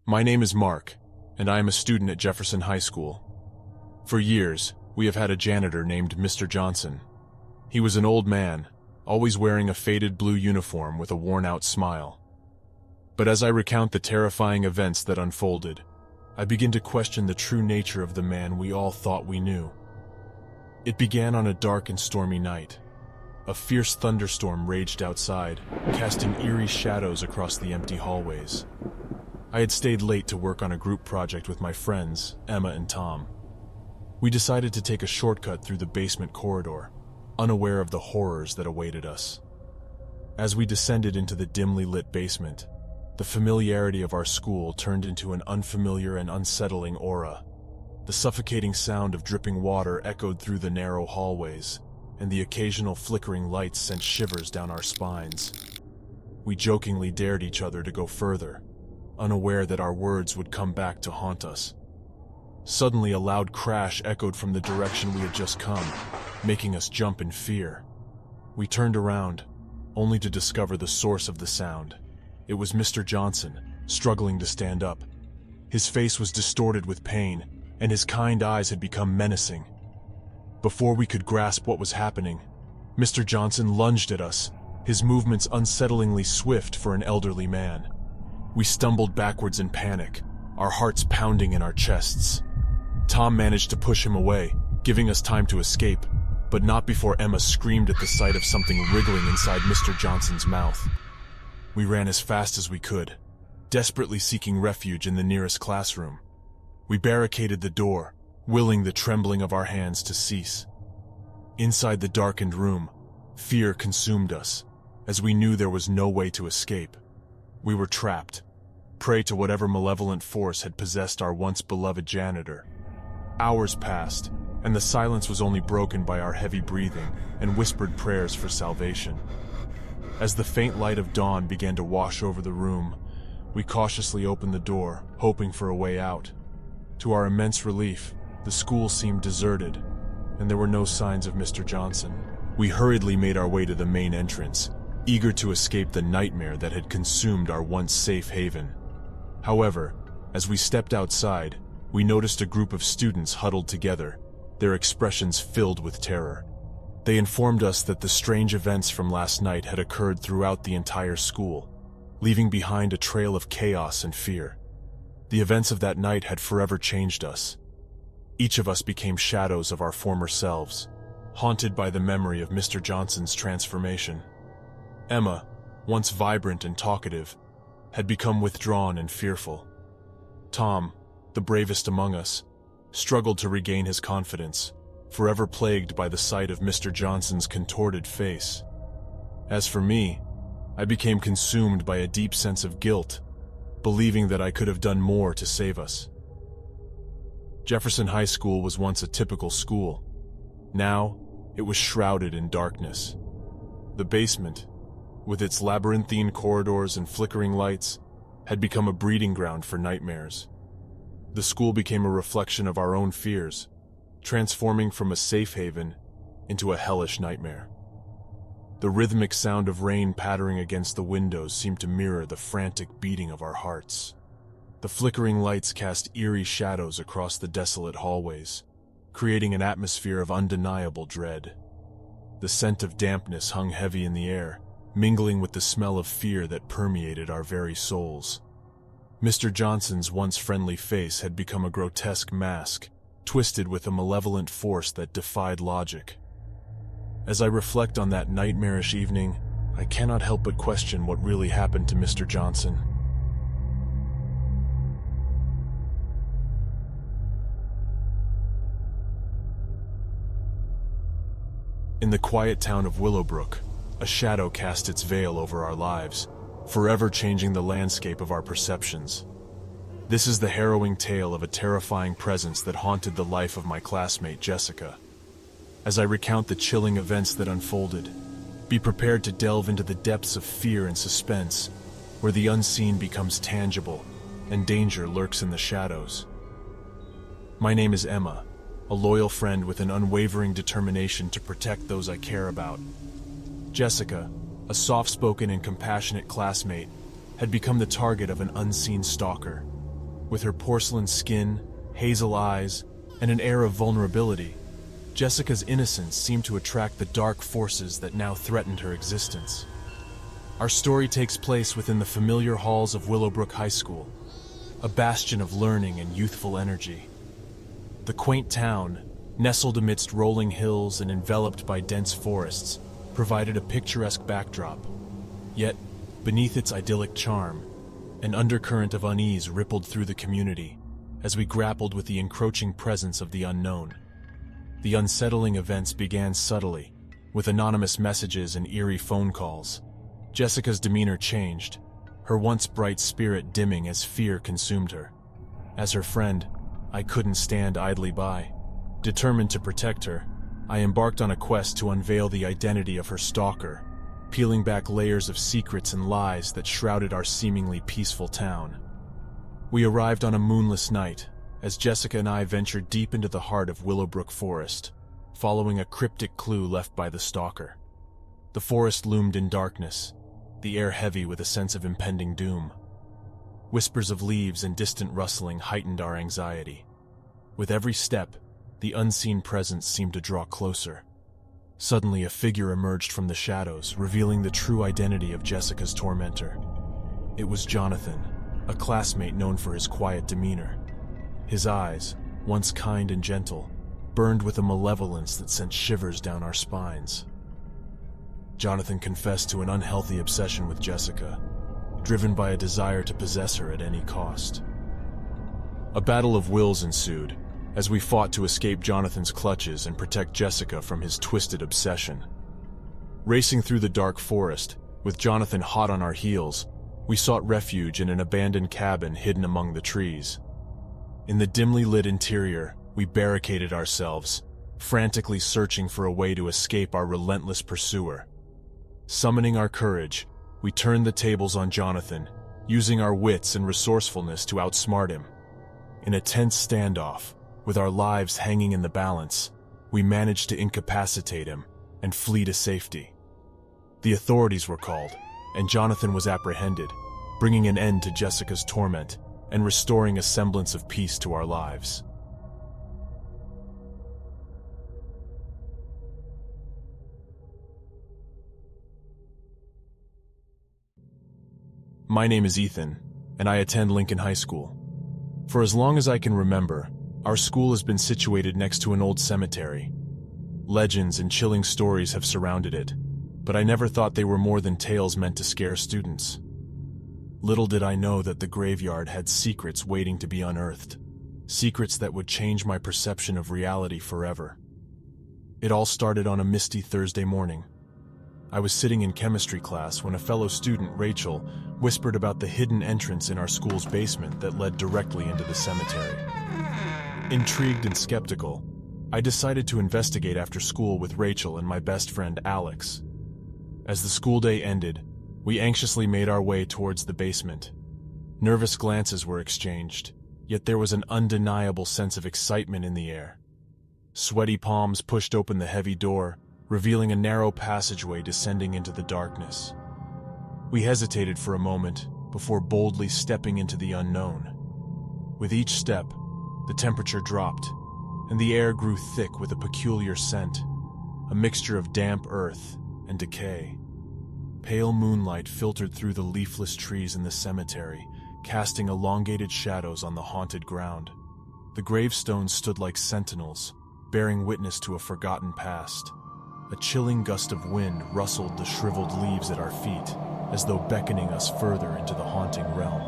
My name is Mark, and I am a student at Jefferson High School. For years, we have had a janitor named Mr. Johnson. He was an old man, always wearing a faded blue uniform with a worn-out smile. But as I recount the terrifying events that unfolded, I begin to question the true nature of the man we all thought we knew. It began on a dark and stormy night. A fierce thunderstorm raged outside, casting eerie shadows across the empty hallways. I had stayed late to work on a group project with my friends, Emma and Tom. We decided to take a shortcut through the basement corridor, unaware of the horrors that awaited us. As we descended into the dimly lit basement, the familiarity of our school turned into an unfamiliar and unsettling aura. The suffocating sound of dripping water echoed through the narrow hallways, and the occasional flickering lights sent shivers down our spines. We jokingly dared each other to go further, unaware that our words would come back to haunt us. Suddenly, a loud crash echoed from the direction we had just come, making us jump in fear. We turned around, only to discover the source of the sound. It was Mr. Johnson, struggling to stand up. His face was distorted with pain, and his kind eyes had become menacing. Before we could grasp what was happening, Mr. Johnson lunged at us, his movements unsettlingly swift for an elderly man. We stumbled backwards in panic, our hearts pounding in our chests. Tom managed to push him away, giving us time to escape, but not before Emma screamed at the sight of something wriggling inside Mr. Johnson's mouth. We ran as fast as we could, desperately seeking refuge in the nearest classroom. We barricaded the door, willing the trembling of our hands to cease. Inside the darkened room, fear consumed us, as we knew there was no way to escape. We were trapped, prey to whatever malevolent force had possessed our once beloved janitor. Hours passed, and the silence was only broken by our heavy breathing and whispered prayers for salvation. As the faint light of dawn began to wash over the room, we cautiously opened the door, hoping for a way out. To our immense relief, the school seemed deserted, and there were no signs of Mr. Johnson. We hurriedly made our way to the main entrance, eager to escape the nightmare that had consumed our once safe haven. However, as we stepped outside, we noticed a group of students huddled together, their expressions filled with terror. They informed us that the strange events from last night had occurred throughout the entire school, leaving behind a trail of chaos and fear. The events of that night had forever changed us. Each of us became shadows of our former selves, haunted by the memory of Mr. Johnson's transformation. Emma, once vibrant and talkative, had become withdrawn and fearful. Tom, the bravest among us, struggled to regain his confidence, forever plagued by the sight of Mr. Johnson's contorted face. As for me, I became consumed by a deep sense of guilt, believing that I could have done more to save us. Jefferson High School was once a typical school. Now, it was shrouded in darkness. The basement, with its labyrinthine corridors and flickering lights, had become a breeding ground for nightmares. The school became a reflection of our own fears, transforming from a safe haven into a hellish nightmare. The rhythmic sound of rain pattering against the windows seemed to mirror the frantic beating of our hearts. The flickering lights cast eerie shadows across the desolate hallways, creating an atmosphere of undeniable dread. The scent of dampness hung heavy in the air, mingling with the smell of fear that permeated our very souls. Mr. Johnson's once friendly face had become a grotesque mask, twisted with a malevolent force that defied logic. As I reflect on that nightmarish evening, I cannot help but question what really happened to Mr. Johnson. In the quiet town of Willowbrook, a shadow cast its veil over our lives, forever changing the landscape of our perceptions. This is the harrowing tale of a terrifying presence that haunted the life of my classmate Jessica. As I recount the chilling events that unfolded, be prepared to delve into the depths of fear and suspense, where the unseen becomes tangible and danger lurks in the shadows. My name is Emma, a loyal friend with an unwavering determination to protect those I care about. Jessica, a soft-spoken and compassionate classmate, had become the target of an unseen stalker. With her porcelain skin, hazel eyes, and an air of vulnerability, Jessica's innocence seemed to attract the dark forces that now threatened her existence. Our story takes place within the familiar halls of Willowbrook High School, a bastion of learning and youthful energy. The quaint town, nestled amidst rolling hills and enveloped by dense forests, provided a picturesque backdrop. Yet, beneath its idyllic charm, an undercurrent of unease rippled through the community as we grappled with the encroaching presence of the unknown. The unsettling events began subtly, with anonymous messages and eerie phone calls. Jessica's demeanor changed, her once bright spirit dimming as fear consumed her. As her friend, I couldn't stand idly by. Determined to protect her, I embarked on a quest to unveil the identity of her stalker, peeling back layers of secrets and lies that shrouded our seemingly peaceful town. We arrived on a moonless night, as Jessica and I ventured deep into the heart of Willowbrook Forest, following a cryptic clue left by the stalker. The forest loomed in darkness, the air heavy with a sense of impending doom. Whispers of leaves and distant rustling heightened our anxiety. With every step, the unseen presence seemed to draw closer. Suddenly, a figure emerged from the shadows, revealing the true identity of Jessica's tormentor. It was Jonathan, a classmate known for his quiet demeanor. His eyes, once kind and gentle, burned with a malevolence that sent shivers down our spines. Jonathan confessed to an unhealthy obsession with Jessica, driven by a desire to possess her at any cost. A battle of wills ensued, as we fought to escape Jonathan's clutches and protect Jessica from his twisted obsession. Racing through the dark forest, with Jonathan hot on our heels, we sought refuge in an abandoned cabin hidden among the trees. In the dimly lit interior, we barricaded ourselves, frantically searching for a way to escape our relentless pursuer. Summoning our courage, we turned the tables on Jonathan, using our wits and resourcefulness to outsmart him. In a tense standoff, with our lives hanging in the balance, we managed to incapacitate him and flee to safety. The authorities were called, and Jonathan was apprehended, bringing an end to Jessica's torment and restoring a semblance of peace to our lives. My name is Ethan, and I attend Lincoln High School. For as long as I can remember, our school has been situated next to an old cemetery. Legends and chilling stories have surrounded it, but I never thought they were more than tales meant to scare students. Little did I know that the graveyard had secrets waiting to be unearthed, secrets that would change my perception of reality forever. It all started on a misty Thursday morning. I was sitting in chemistry class when a fellow student, Rachel, whispered about the hidden entrance in our school's basement that led directly into the cemetery. Intrigued and skeptical, I decided to investigate after school with Rachel and my best friend Alex. As the school day ended, we anxiously made our way towards the basement. Nervous glances were exchanged, yet there was an undeniable sense of excitement in the air. Sweaty palms pushed open the heavy door, revealing a narrow passageway descending into the darkness. We hesitated for a moment before boldly stepping into the unknown. With each step, the temperature dropped, and the air grew thick with a peculiar scent, a mixture of damp earth and decay. Pale moonlight filtered through the leafless trees in the cemetery, casting elongated shadows on the haunted ground. The gravestones stood like sentinels, bearing witness to a forgotten past. A chilling gust of wind rustled the shriveled leaves at our feet, as though beckoning us further into the haunting realm.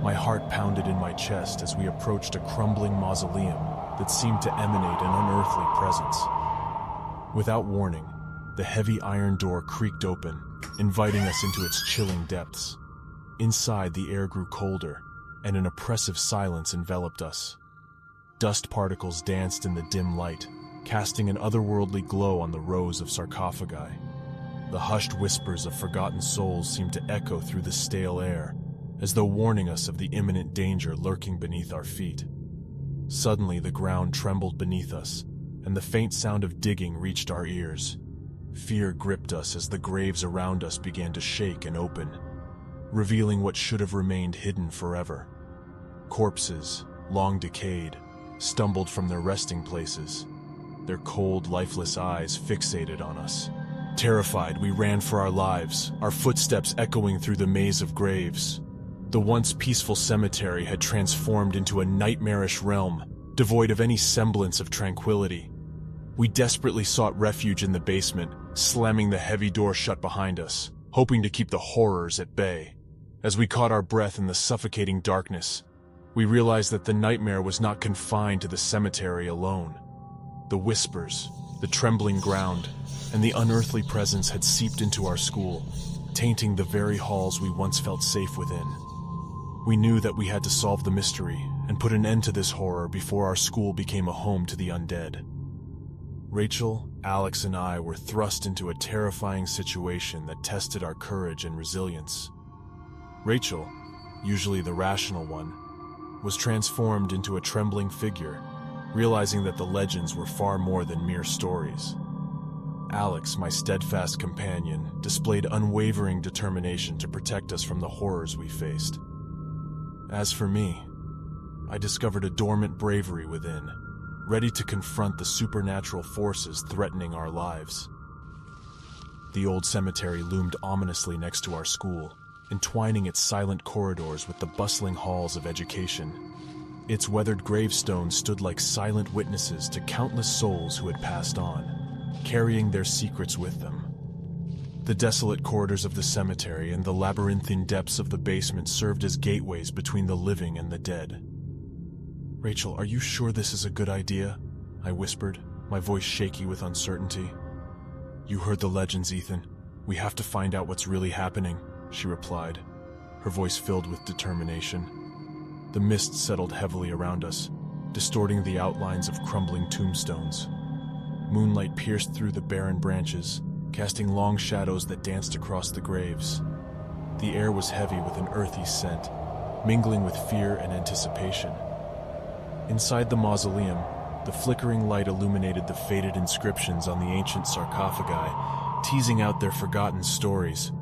My heart pounded in my chest as we approached a crumbling mausoleum that seemed to emanate an unearthly presence. Without warning, the heavy iron door creaked open, inviting us into its chilling depths. Inside, the air grew colder, and an oppressive silence enveloped us. Dust particles danced in the dim light, casting an otherworldly glow on the rows of sarcophagi. The hushed whispers of forgotten souls seemed to echo through the stale air, as though warning us of the imminent danger lurking beneath our feet. Suddenly, the ground trembled beneath us, and the faint sound of digging reached our ears. Fear gripped us as the graves around us began to shake and open, revealing what should have remained hidden forever. Corpses, long decayed, stumbled from their resting places, their cold, lifeless eyes fixated on us. Terrified, we ran for our lives, our footsteps echoing through the maze of graves. The once peaceful cemetery had transformed into a nightmarish realm, devoid of any semblance of tranquility. We desperately sought refuge in the basement, slamming the heavy door shut behind us, hoping to keep the horrors at bay. As we caught our breath in the suffocating darkness, we realized that the nightmare was not confined to the cemetery alone. The whispers, the trembling ground, and the unearthly presence had seeped into our school, tainting the very halls we once felt safe within. We knew that we had to solve the mystery and put an end to this horror before our school became a home to the undead. Rachel, Alex, and I were thrust into a terrifying situation that tested our courage and resilience. Rachel, usually the rational one, was transformed into a trembling figure, realizing that the legends were far more than mere stories. Alex, my steadfast companion, displayed unwavering determination to protect us from the horrors we faced. As for me, I discovered a dormant bravery within, ready to confront the supernatural forces threatening our lives. The old cemetery loomed ominously next to our school, entwining its silent corridors with the bustling halls of education. Its weathered gravestones stood like silent witnesses to countless souls who had passed on, carrying their secrets with them. The desolate corridors of the cemetery and the labyrinthine depths of the basement served as gateways between the living and the dead. "Rachel, are you sure this is a good idea?" I whispered, my voice shaky with uncertainty. "You heard the legends, Ethan. We have to find out what's really happening," she replied, her voice filled with determination. The mist settled heavily around us, distorting the outlines of crumbling tombstones. Moonlight pierced through the barren branches, casting long shadows that danced across the graves. The air was heavy with an earthy scent, mingling with fear and anticipation. Inside the mausoleum, the flickering light illuminated the faded inscriptions on the ancient sarcophagi, teasing out their forgotten stories.